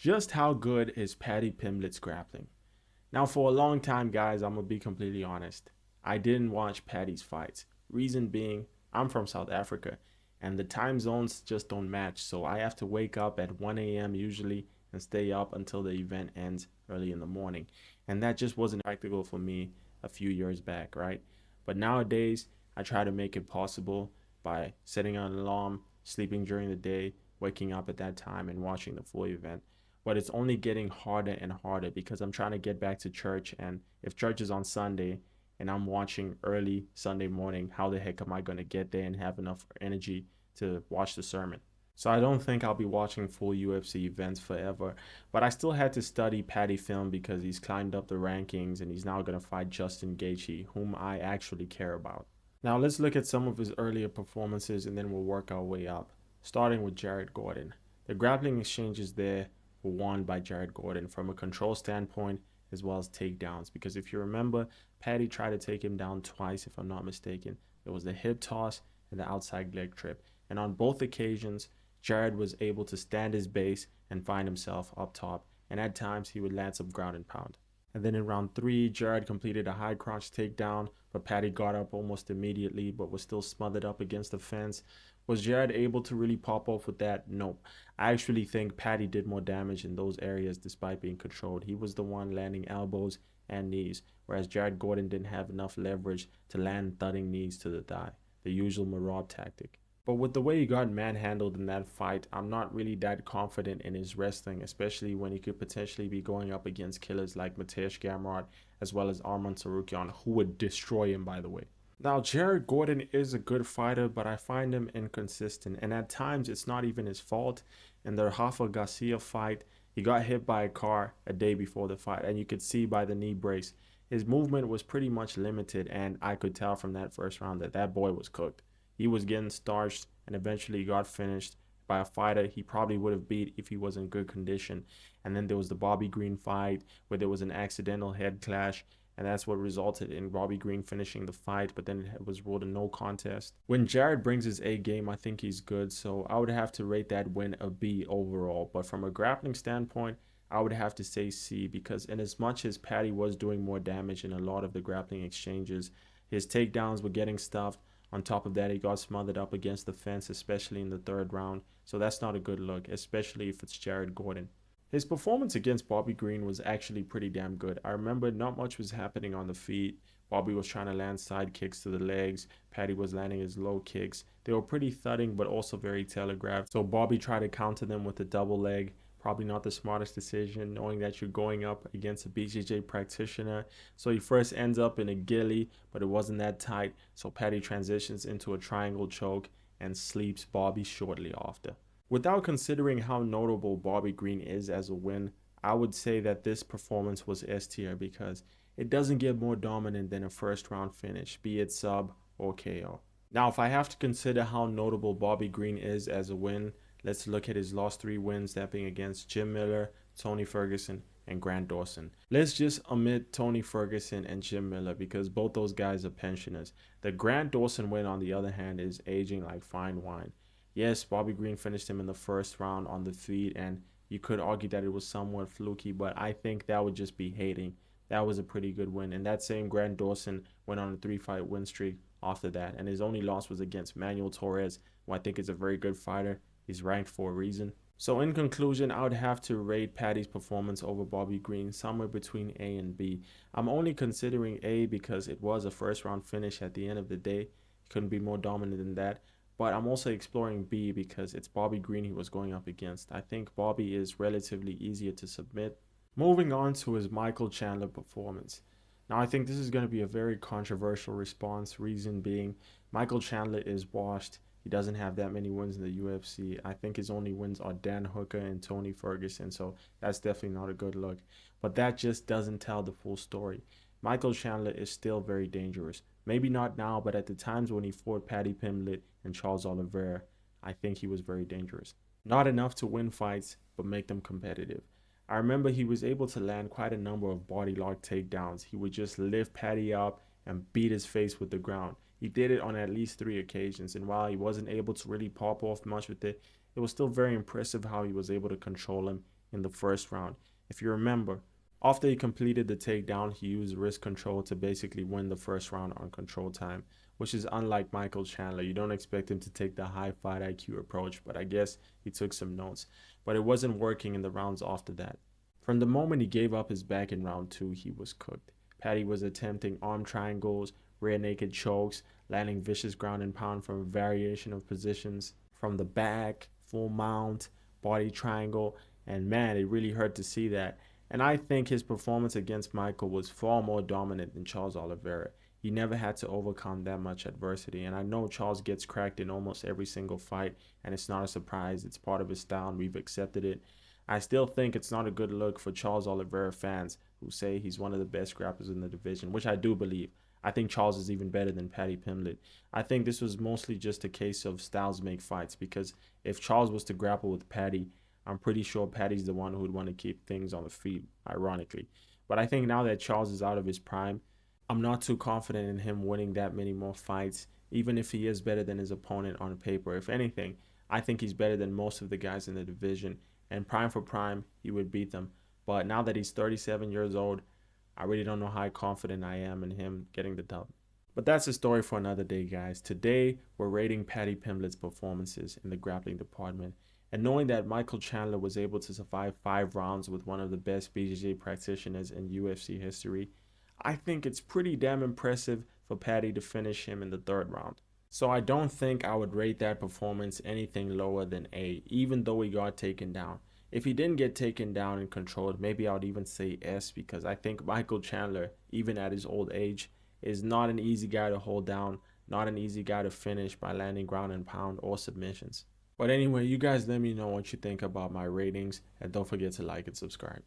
Just how good is Paddy Pimblett's grappling? Now, for a long time, guys, I'm gonna be completely honest. I didn't watch Paddy's fights. Reason being, I'm from South Africa, and the time zones just don't match. So I have to wake up at 1 a.m. usually and stay up until the event ends early in the morning. And that just wasn't practical for me a few years back, right? But nowadays, I try to make it possible by setting an alarm, sleeping during the day, waking up at that time, and watching the full event. But it's only getting harder and harder because I'm trying to get back to church. And if church is on Sunday and I'm watching early Sunday morning, how the heck am I going to get there and have enough energy to watch the sermon? So I don't think I'll be watching full UFC events forever. But I still had to study Paddy film because he's climbed up the rankings and he's now going to fight Justin Gaethje, whom I actually care about. Now let's look at some of his earlier performances and then we'll work our way up. Starting with Jared Gordon. The grappling exchanges there were won by Jared Gordon from a control standpoint as well as takedowns. Because if you remember, Paddy tried to take him down twice, if I'm not mistaken. It was the hip toss and the outside leg trip. And on both occasions, Jared was able to stand his base and find himself up top. And at times, he would land some ground and pound. And then in round 3, Jared completed a high crotch takedown, but Paddy got up almost immediately but was still smothered up against the fence. Was Jared able to really pop off with that? Nope. I actually think Paddy did more damage in those areas despite being controlled. He was the one landing elbows and knees, whereas Jared Gordon didn't have enough leverage to land thudding knees to the thigh, the usual Marab tactic. But with the way he got manhandled in that fight, I'm not really that confident in his wrestling, especially when he could potentially be going up against killers like Mateusz Gamrot as well as Arman Tsarukyan, who would destroy him, by the way. Now, Jared Gordon is a good fighter, but I find him inconsistent, and at times it's not even his fault. In the Rafa Garcia fight, he got hit by a car a day before the fight, and you could see by the knee brace, his movement was pretty much limited, and I could tell from that first round that that boy was cooked. He was getting starched and eventually got finished by a fighter he probably would have beat if he was in good condition. And then there was the Bobby Green fight where there was an accidental head clash, and that's what resulted in Bobby Green finishing the fight, but then it was ruled a no contest. When Jared brings his A game, I think he's good, so I would have to rate that win a B overall. But from a grappling standpoint, I would have to say C, because in as much as Paddy was doing more damage in a lot of the grappling exchanges, his takedowns were getting stuffed. On top of that, he got smothered up against the fence, especially in the third round. So that's not a good look, especially if it's Jared Gordon. His performance against Bobby Green was actually pretty damn good. I remember not much was happening on the feet. Bobby was trying to land side kicks to the legs. Paddy was landing his low kicks. They were pretty thudding, but also very telegraphed. So Bobby tried to counter them with a double leg. Probably not the smartest decision, knowing that you're going up against a BJJ practitioner. So he first ends up in a ghillie, but it wasn't that tight. So Paddy transitions into a triangle choke and sleeps Bobby shortly after. Without considering how notable Bobby Green is as a win, I would say that this performance was S tier because it doesn't get more dominant than a first round finish, be it sub or KO. Now, if I have to consider how notable Bobby Green is as a win, let's look at his last 3 wins, that being against Jim Miller, Tony Ferguson, and Grant Dawson. Let's just omit Tony Ferguson and Jim Miller because both those guys are pensioners. The Grant Dawson win, on the other hand, is aging like fine wine. Yes, Bobby Green finished him in the first round on the feet, and you could argue that it was somewhat fluky, but I think that would just be hating. That was a pretty good win. And that same Grant Dawson went on a 3-fight win streak after that, and his only loss was against Manuel Torres, who I think is a very good fighter. He's ranked for a reason. So in conclusion, I would have to rate Paddy's performance over Bobby Green somewhere between A and B. I'm only considering A because it was a first round finish at the end of the day. He couldn't be more dominant than that. But I'm also exploring B because it's Bobby Green he was going up against. I think Bobby is relatively easier to submit. Moving on to his Michael Chandler performance. Now, I think this is going to be a very controversial response, reason being Michael Chandler is washed. He doesn't have that many wins in the UFC. I think his only wins are Dan Hooker and Tony Ferguson, so that's definitely not a good look. But that just doesn't tell the full story. Michael Chandler is still very dangerous. Maybe not now, but at the times when he fought Paddy Pimblett and Charles Oliveira, I think he was very dangerous. Not enough to win fights, but make them competitive. I remember he was able to land quite a number of body lock takedowns. He would just lift Paddy up and beat his face with the ground. He did it on at least 3 occasions, and while he wasn't able to really pop off much with it, it was still very impressive how he was able to control him in the first round. If you remember, after he completed the takedown, he used wrist control to basically win the first round on control time, which is unlike Michael Chandler. You don't expect him to take the high fight IQ approach, but I guess he took some notes. But it wasn't working in the rounds after that. From the moment he gave up his back in round 2, he was cooked. Paddy was attempting arm triangles, rear naked chokes, landing vicious ground and pound from a variation of positions, from the back, full mount, body triangle, and man, it really hurt to see that. And I think his performance against Michael was far more dominant than Charles Oliveira. He never had to overcome that much adversity, and I know Charles gets cracked in almost every single fight, and it's not a surprise. It's part of his style, and we've accepted it. I still think it's not a good look for Charles Oliveira fans who say he's one of the best grapplers in the division, which I do believe. I think Charles is even better than Paddy Pimblett. I think this was mostly just a case of styles make fights, because if Charles was to grapple with Paddy, I'm pretty sure Paddy's the one who would want to keep things on the feet, ironically. But I think now that Charles is out of his prime, I'm not too confident in him winning that many more fights, even if he is better than his opponent on paper. If anything, I think he's better than most of the guys in the division, and prime for prime, he would beat them. But now that he's 37 years old, I really don't know how confident I am in him getting the dub. But that's a story for another day, guys. Today, we're rating Paddy Pimblett's performances in the grappling department. And knowing that Michael Chandler was able to survive 5 rounds with one of the best BJJ practitioners in UFC history, I think it's pretty damn impressive for Paddy to finish him in the 3rd round. So I don't think I would rate that performance anything lower than A, even though he got taken down. If he didn't get taken down and controlled, maybe I would even say S, because I think Michael Chandler, even at his old age, is not an easy guy to hold down, not an easy guy to finish by landing ground and pound or submissions. But anyway, you guys let me know what you think about my ratings, and don't forget to like and subscribe.